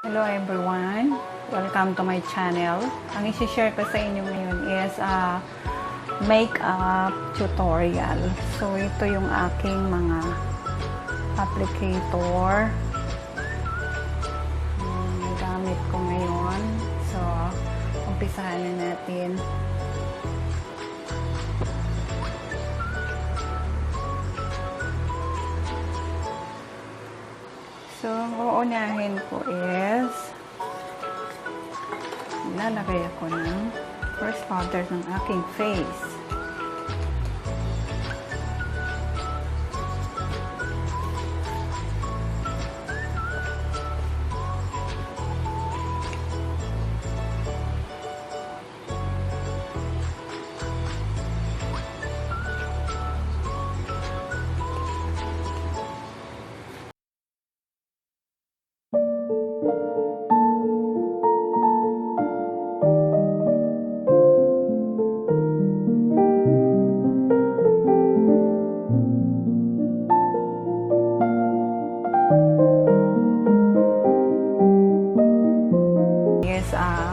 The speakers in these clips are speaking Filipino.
Hello everyone! Welcome to my channel. Ang isi-share ko sa inyo ngayon is makeup tutorial. So, ito yung aking mga applicator. Gamit ko ngayon. So, umpisahan na natin. So, ang uunahin ko is lalagay ako ng first powder ng aking face.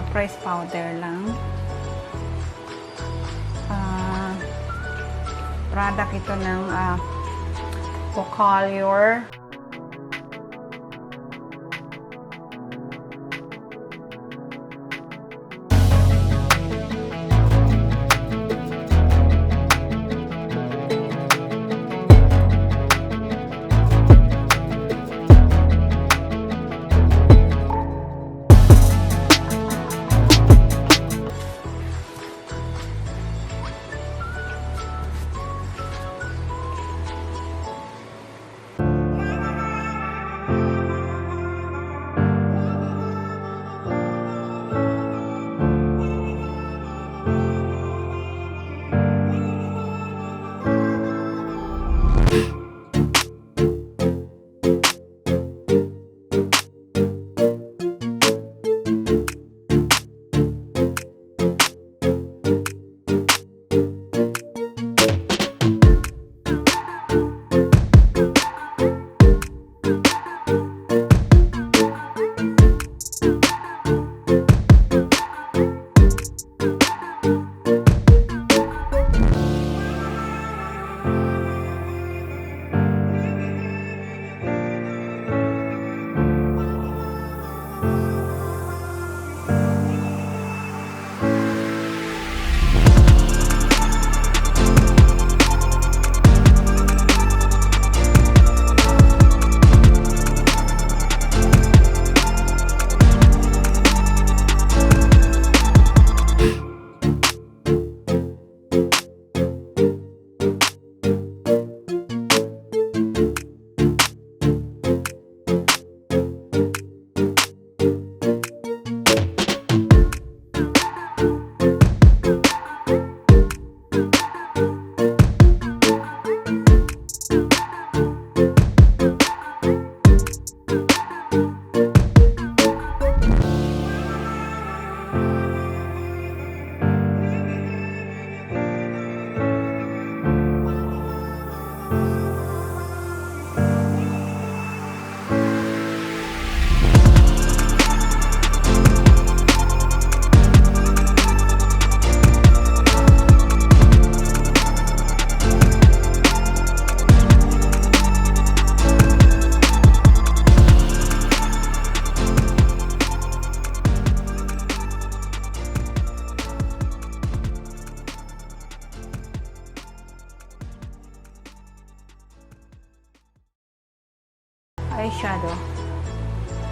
Price powder lang. Product ito ng Felie.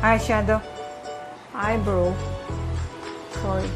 Eyeshadow, eyebrow, sorry.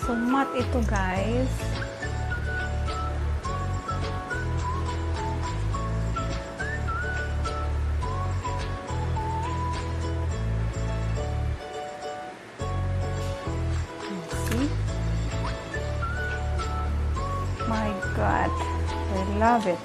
So, matte ito, guys. See? My God. I love it.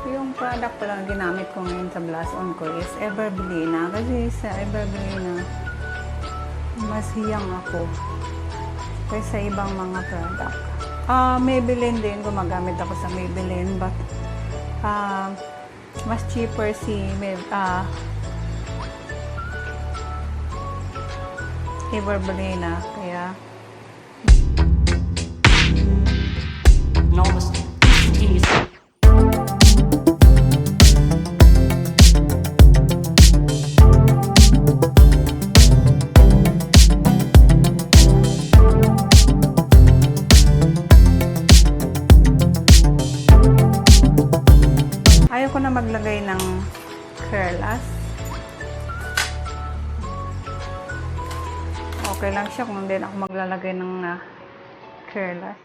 Yung product pala ginamit ko ngayon sa blush on ko is Everbelina. Kasi sa Everbelina, mas hiyang ako kaysa ibang mga product. Maybelline din. Gumagamit ako sa Maybelline. But, mas cheaper si Everbelina. Kaya, ayaw ko na maglagay ng curlas. Okay lang siya kung hindi ako maglalagay ng curlas.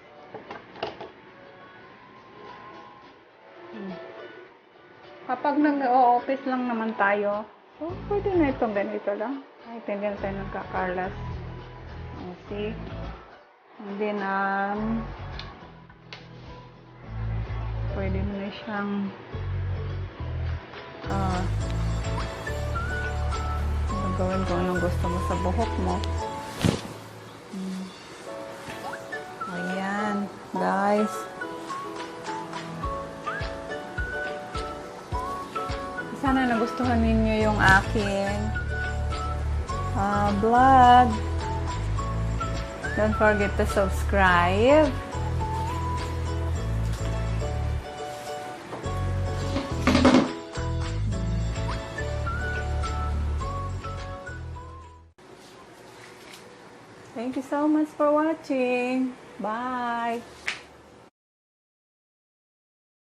Kapag nag-o-office lang naman tayo, so pwede na itong ganito lang. Kahit hindi na tayo nagka-curlas. See? And then, pwede mo na siyang gawin kung anong gusto mo sa buhok mo. Ayan, guys. Sana nagustuhan ninyo yung aking vlog. Don't forget to subscribe. Thank you so much for watching. Bye.